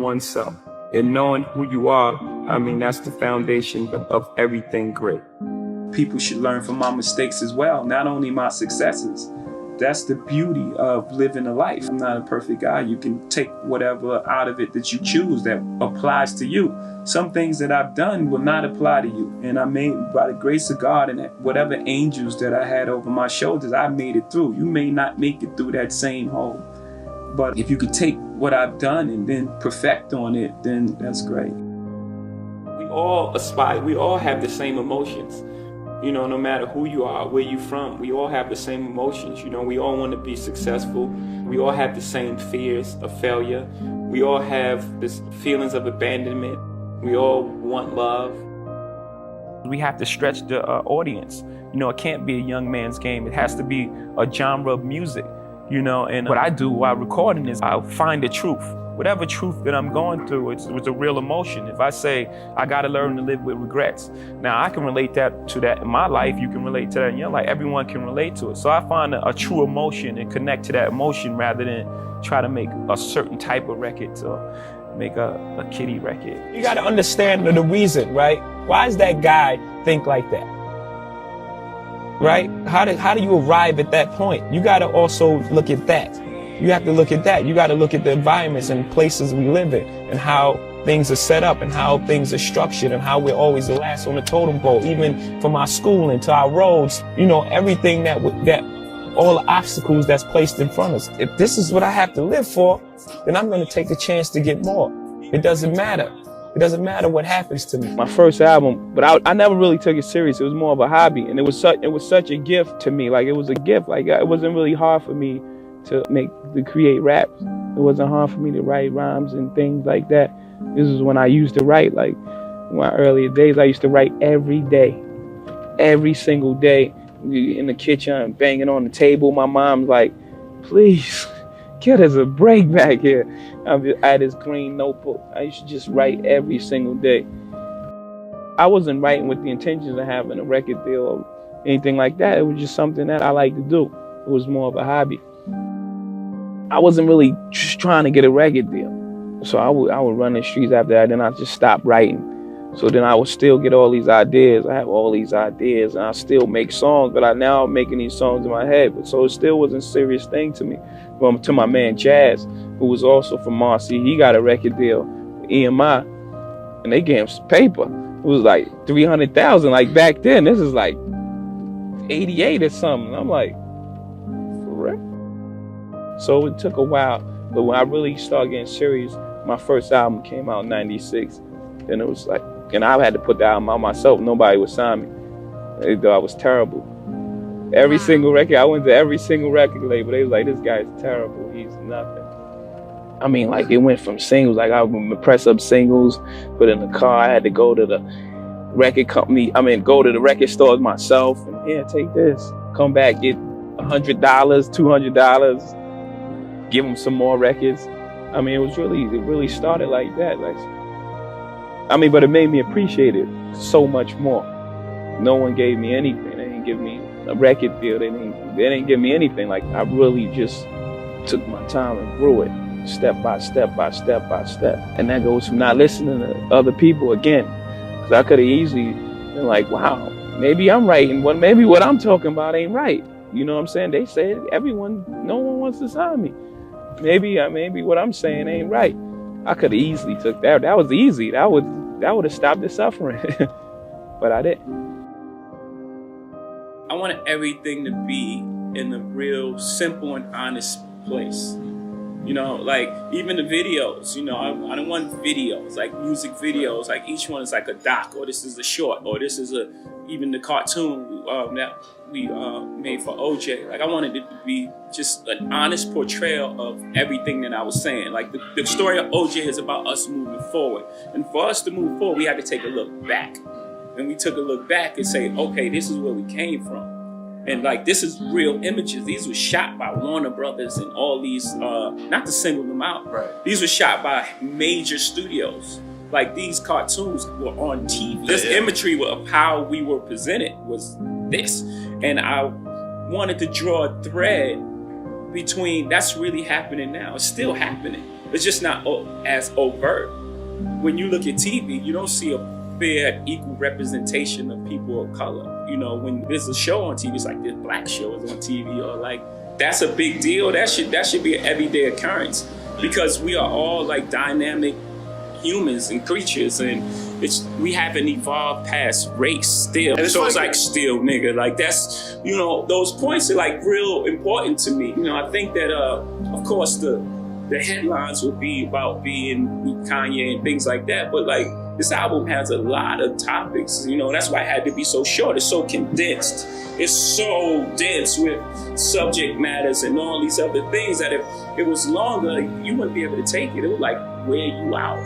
oneself. And knowing who you are, I mean, that's the foundation of everything great. People should learn from my mistakes as well, not only my successes. That's the beauty of living a life. I'm not a perfect guy. You can take whatever out of it that you choose that applies to you. Some things that I've done will not apply to you. And I made, by the grace of God and whatever angels that I had over my shoulders, I made it through. You may not make it through that same hole. But if you could take what I've done and then perfect on it, then that's great. We all aspire, we all have the same emotions. You know, no matter who you are, where you're from, we all have the same emotions. You know, we all want to be successful. We all have the same fears of failure. We all have this feelings of abandonment. We all want love. We have to stretch the audience. You know, it can't be a young man's game. It has to be a genre of music, you know, and what I do while recording is I find the truth. Whatever truth that I'm going through, it's a real emotion. If I say, I gotta learn to live with regrets. Now I can relate to that in my life, you can relate to that in your life, everyone can relate to it. So I find a true emotion and connect to that emotion rather than try to make a certain type of record or make a kiddie record. You gotta understand the reason, right? Why does that guy think like that? Right? How do you arrive at that point? You gotta also look at that. You have to look at that. You got to look at the environments and places we live in and how things are set up and how things are structured and how we're always the last on the totem pole, even from our schooling to our roads, you know, everything that all the obstacles that's placed in front of us. If this is what I have to live for, then I'm going to take a chance to get more. It doesn't matter. It doesn't matter what happens to me. My first album, but I never really took it serious. It was more of a hobby, and it was such a gift to me. Like, it was a gift. Like, it wasn't really hard for me to create raps. It wasn't hard for me to write rhymes and things like that. This is when I used to write, like in my earlier days, I used to write every day, every single day, in the kitchen, banging on the table. My mom's like, please, get us a break back here. I had this green notebook. I used to just write every single day. I wasn't writing with the intentions of having a record deal or anything like that. It was just something that I like to do. It was more of a hobby. I wasn't really just trying to get a record deal. So I would run the streets after that, then I just stopped writing. So then I would still get all these ideas. I have all these ideas and I still make songs, but now I'm making these songs in my head. But so it still wasn't a serious thing to me. To my man Jazz, who was also from Marcy, he got a record deal with EMI and they gave him some paper. It was like 300,000, like back then. This is like 88 or something. I'm like, for real? So it took a while, but when I really started getting serious, my first album came out in '96. Then it was like, and I had to put the album out myself. Nobody would sign me. They thought I was terrible. Every single record, I went to every single record label. They was like, this guy's terrible. He's nothing. I mean, like, it went from singles. Like, I would press up singles, put in the car. I had to go to the record company. Go to the record stores myself. And here, take this. Come back, get $100, $200. Give them some more records. It really started like that. But it made me appreciate it so much more. No one gave me anything. They didn't give me a record deal. They didn't give me anything. Like, I really just took my time and grew it step by step by step by step. And that goes from not listening to other people again. Because I could have easily been like, wow, maybe I'm right. And maybe what I'm talking about ain't right. You know what I'm saying? They say no one wants to sign me. Maybe what I'm saying ain't right. I could have easily took that. That was easy. That would have stopped the suffering. But I didn't. I wanted everything to be in a real simple and honest place. You know, like even the videos, you know, I don't want videos, like music videos, like each one is like a doc, or this is a short, or this is even the cartoon that we made for OJ. Like, I wanted it to be just an honest portrayal of everything that I was saying. Like, the story of OJ is about us moving forward. And for us to move forward, we had to take a look back. And we took a look back and say, okay, this is where we came from. And like, this is real images. These were shot by Warner Brothers and all these, not to single them out. Right. These were shot by major studios. Like, these cartoons were on TV. This imagery of how we were presented was this. And I wanted to draw a thread between that's really happening now. It's still happening. It's just not as overt. When you look at TV, you don't see a fair, equal representation of people of color. You know, when there's a show on TV, it's like this black show is on TV, or like, that's a big deal. That should be an everyday occurrence, because we are all like dynamic humans and creatures, and we haven't evolved past race still. So it's like, still, nigga, like that's, you know, those points are like real important to me. You know, I think that, of course, the headlines will be about being Kanye and things like that, but like, this album has a lot of topics, you know, that's why it had to be so short. It's so condensed. It's so dense with subject matters and all these other things that if it was longer, you wouldn't be able to take it. It would like wear you out.